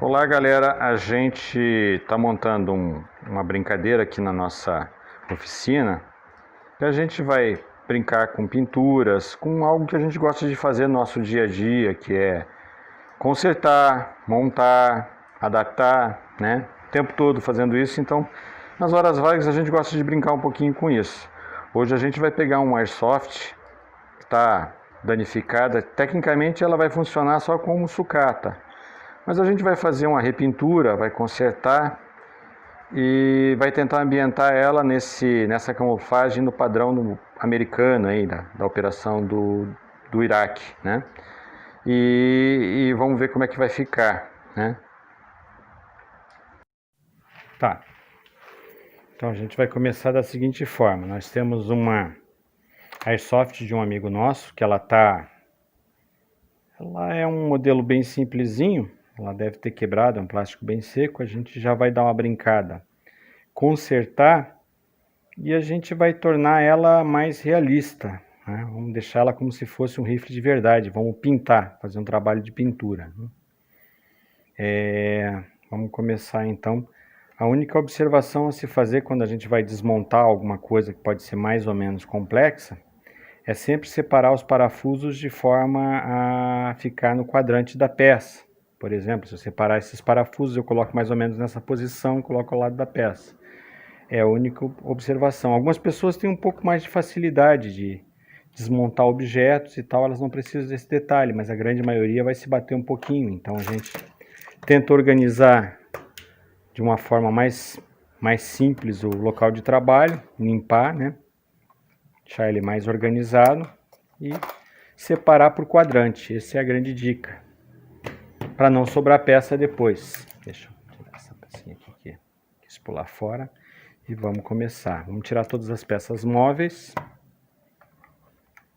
Olá galera, a gente está montando uma brincadeira aqui na nossa oficina que a gente vai brincar com pinturas, com algo que a gente gosta de fazer no nosso dia a dia, que é consertar, montar, adaptar, né? O tempo todo fazendo isso, então nas horas vagas a gente gosta de brincar um pouquinho com isso. Hoje a gente vai pegar um airsoft que está danificada, tecnicamente ela vai funcionar só como sucata. Mas a gente vai fazer uma repintura, vai consertar e vai tentar ambientar ela nessa camuflagem no padrão americano aí, da operação do Iraque, né? E vamos ver como é que vai ficar, né? Tá. Então a gente vai começar da seguinte forma. Nós temos uma airsoft de um amigo nosso, que ela é um modelo bem simplesinho. Ela deve ter quebrado, é um plástico bem seco. A gente já vai dar uma brincada, consertar, e a gente vai tornar ela mais realista, né? Vamos deixar ela como se fosse um rifle de verdade. Vamos pintar, fazer um trabalho de pintura. Vamos começar então. A única observação a se fazer quando a gente vai desmontar alguma coisa que pode ser mais ou menos complexa é sempre separar os parafusos de forma a ficar no quadrante da peça. Por exemplo, se eu separar esses parafusos, eu coloco mais ou menos nessa posição e coloco ao lado da peça. É a única observação. Algumas pessoas têm um pouco mais de facilidade de desmontar objetos e tal, elas não precisam desse detalhe, mas a grande maioria vai se bater um pouquinho. Então a gente tenta organizar de uma forma mais simples o local de trabalho, limpar, né? Deixar ele mais organizado e separar por quadrante. Essa é a grande dica, para não sobrar peça depois. Deixa eu tirar essa pecinha aqui que quis pular fora. E vamos começar. Vamos tirar todas as peças móveis.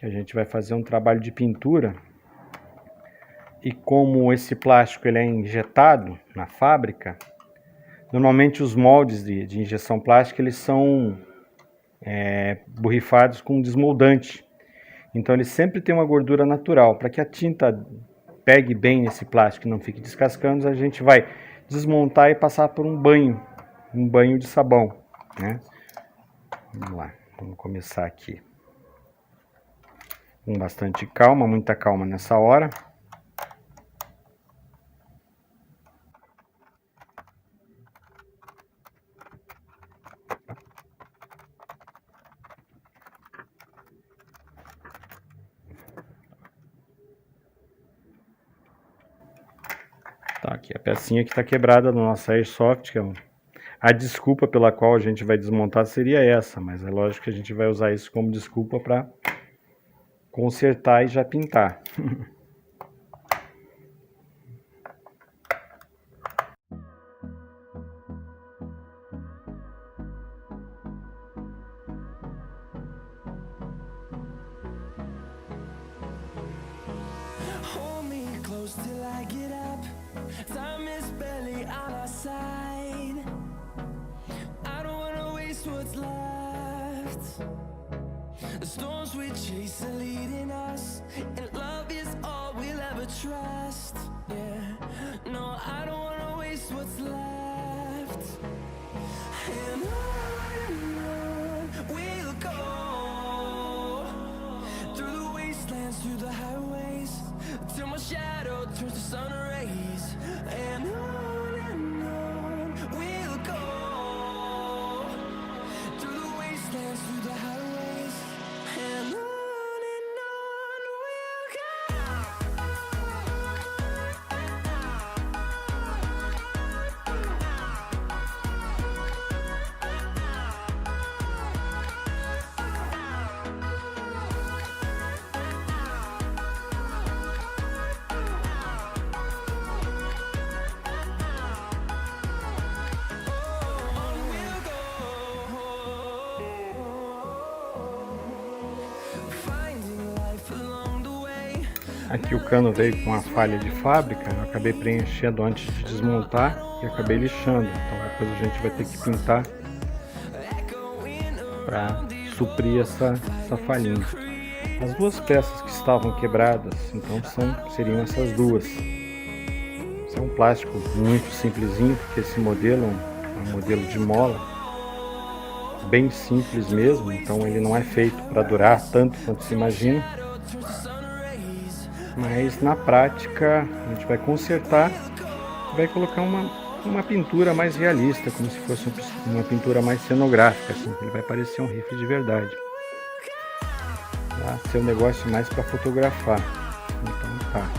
A gente vai fazer um trabalho de pintura. E como esse plástico ele é injetado na fábrica, normalmente os moldes de injeção plástica eles são borrifados com desmoldante. Então ele sempre tem uma gordura natural. Para que a tinta pegue bem nesse plástico e não fique descascando, a gente vai desmontar e passar por um banho de sabão, né? Vamos lá, vamos começar aqui com bastante calma, muita calma nessa hora. Tá, aqui a pecinha que está quebrada no nosso airsoft, que é a desculpa pela qual a gente vai desmontar seria essa, mas é lógico que a gente vai usar isso como desculpa para consertar e já pintar. Till I get up, time is barely on our side. I don't wanna waste what's left. The storms we chase are leading us, and love is all we'll ever trust. Yeah, no, I don't wanna waste what's left. And on we'll go, through the wastelands, through the highways, till my shadow turns to sun rays. And on we'll go, through the wastelands, through the highways. And on we'll go. Aqui o cano veio com uma falha de fábrica, eu acabei preenchendo antes de desmontar e acabei lixando. Então depois a gente vai ter que pintar para suprir essa falhinha. As duas peças que estavam quebradas, então seriam essas duas. Esse é um plástico muito simplesinho, porque esse modelo é um modelo de mola, bem simples mesmo, então ele não é feito para durar tanto quanto se imagina. Mas na prática a gente vai consertar e vai colocar uma pintura mais realista, como se fosse uma pintura mais cenográfica, assim, ele vai parecer um rifle de verdade. Vai ser um negócio mais para fotografar. Então tá.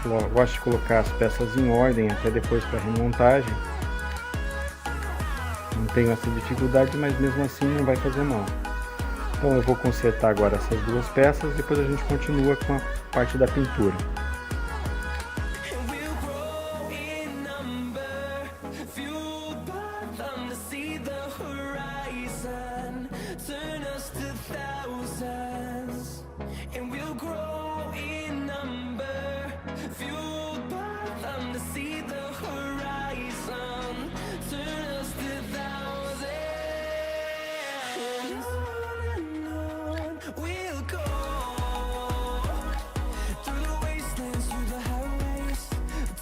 Eu gosto de colocar as peças em ordem até depois para remontagem. Não tenho essa dificuldade, mas mesmo assim não vai fazer mal. Então eu vou consertar agora essas duas peças, depois a gente continua com a parte da pintura. We'll go through the wastelands, through the highways,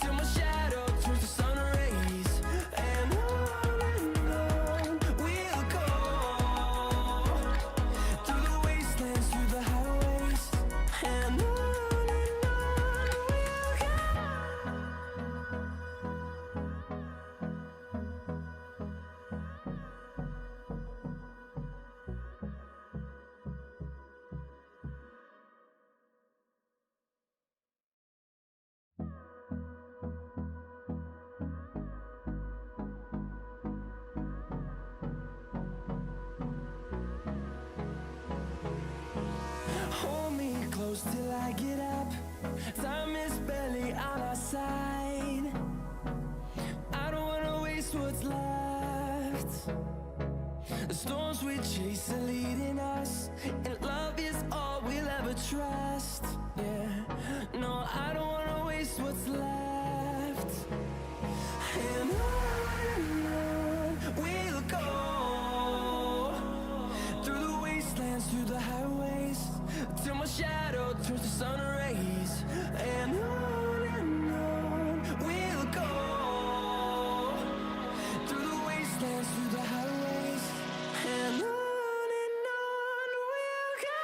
till my shadow turns to sun rays. And on we'll go through the wastelands, through the highways, and on hold me close till I get up. Time is barely on our side. I don't wanna waste what's left. The storms we chase are leading us, and love is all we'll ever trust. Yeah, no, I don't wanna waste what's left. And on we'll go through the wastelands, through the highways, till my shadow turns to sun rays. And on we'll go through the wastelands, through the highways, and on we'll go.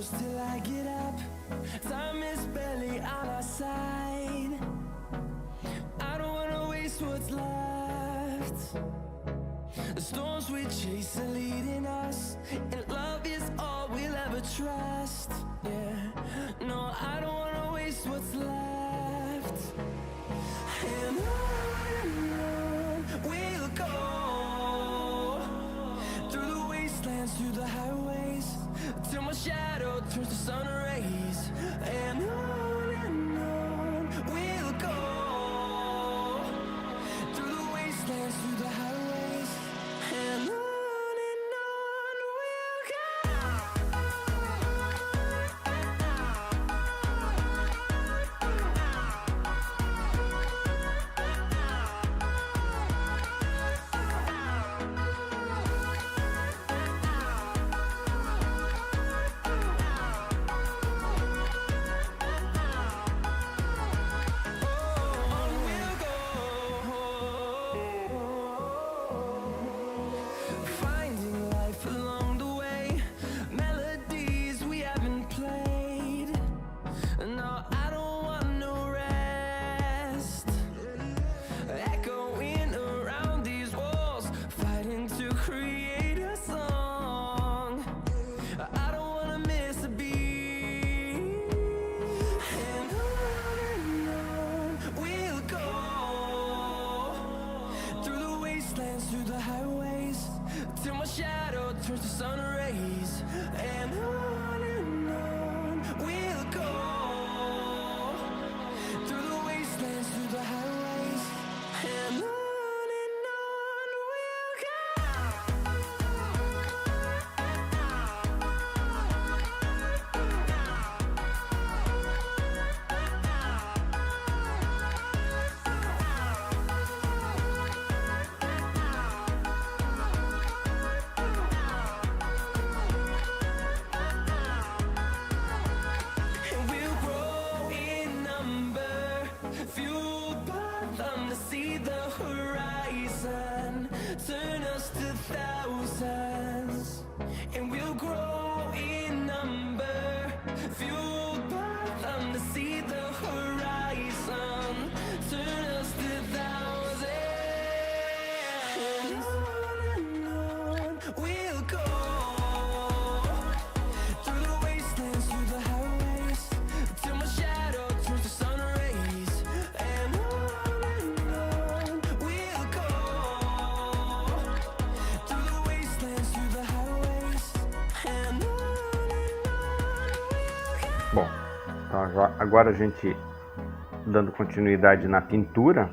close till I get up. Time is barely on our side. I don't wanna waste what's left. The storms we chase are leading us, and love is all we'll ever trust. Yeah, no, I don't wanna waste what's left. And on we'll go, through the wastelands, through the highways, till my shadow turns to sun rays. And on we'll go, through the wastelands, through the highways, and on we'll go. Finding life along the way, melodies we haven't played. No, I don't want no rest. Echoing around these walls, fighting to create a song. I don't wanna miss a beat. And on we'll go, through the wastelands, through the highways, till my shadow turns to sun rays. And on we'll go, through the wastelands, through the highways, and on we'll go. And we'll grow in number, fueled by them to see the horizon, turn us to thousands. And we'll grow in number, fueled by them to see the horizon, turn us to thousands. And on we'll go, through the wastelands, through the highways, till my shadow turns to sun rays. And on we'll go, through the wastelands, through the highways, and on we'll go. Bom, então agora a gente, dando continuidade na pintura,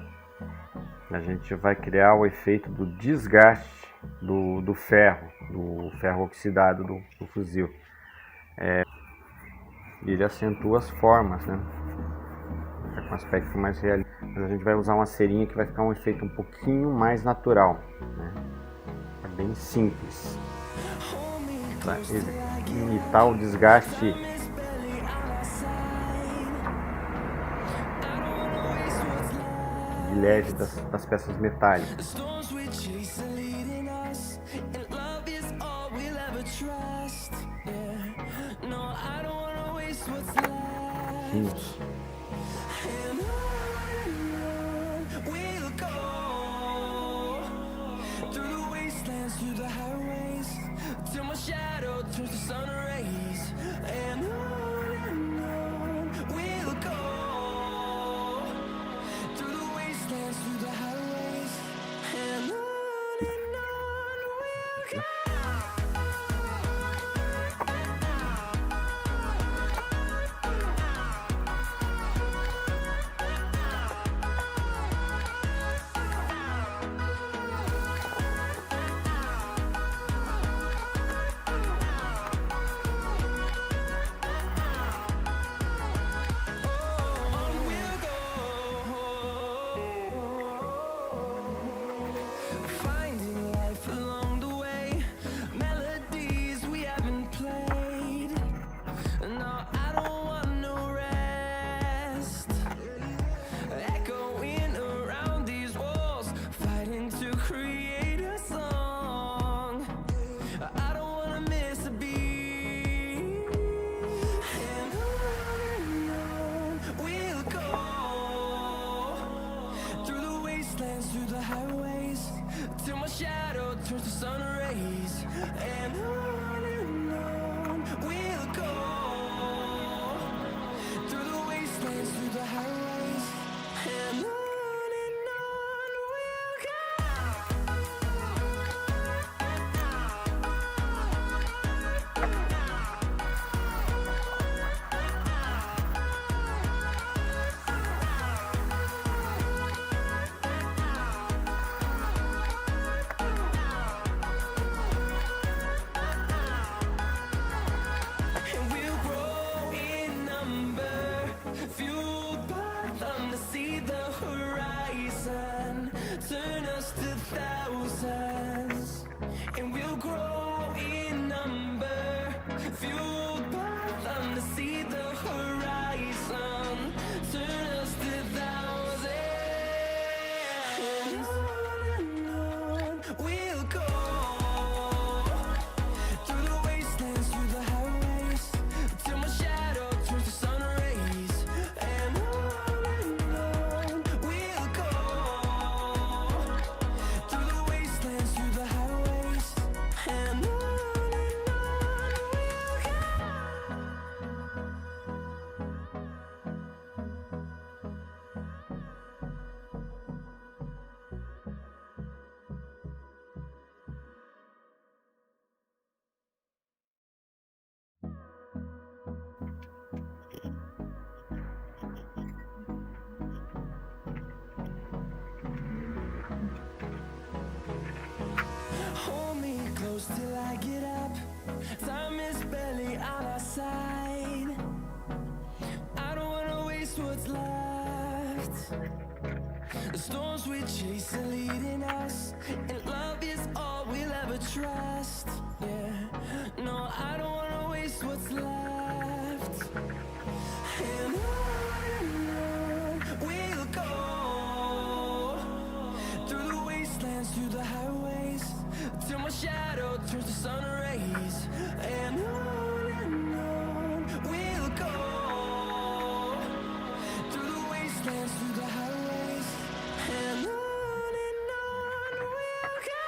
a gente vai criar o efeito do desgaste do ferro oxidado do fuzil. Ele acentua as formas, né? Fica com um aspecto mais realista. Mas a gente vai usar uma cerinha que vai ficar um efeito um pouquinho mais natural, né? É bem simples. Para imitar o desgaste de leve das peças metálicas. Storms we chase are leading us, and love is all we'll ever trust. Yeah, no, I don't wanna waste what's left. Isso. And on we'll go, through the wastelands, through the highways, till my shadow turns to sun rays. And on we'll go, through the wastelands, through the highways, and on we'll go. The storms we chase are leading us, and love is all we'll ever trust. Yeah, no, I don't wanna waste what's left. And on we'll go, through the wastelands, through the highways, till my shadow turns to sun rays. And on we'll go, through the wastelands, through the highways, and on we'll go.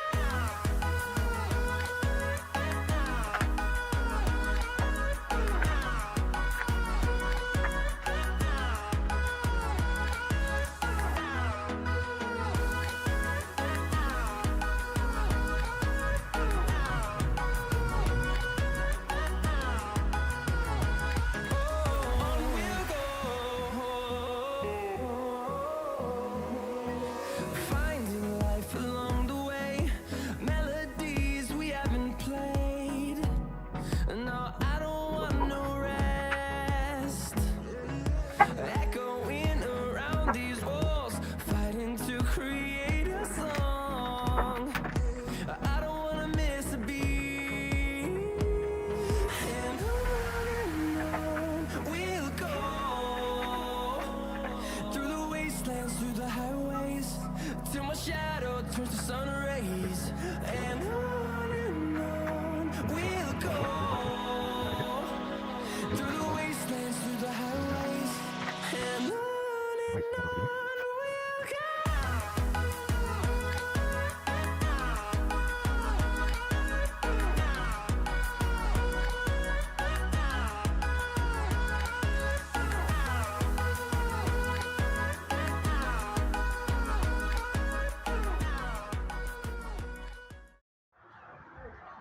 Finding life along the way, melodies we haven't played. No, I don't want no rest. Echoing around these walls, fighting to create a song. I don't wanna miss a beat. And on we'll go, through the wastelands, through the highways, till my shadow turns to sun rays. And on we'll go, through the wastelands, through the highways, and on we'll go.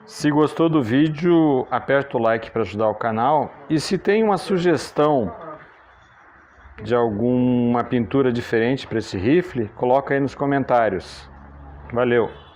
Se gostou do vídeo, aperta o like para ajudar o canal. E se tem uma sugestão de alguma pintura diferente para esse rifle, coloca aí nos comentários. Valeu!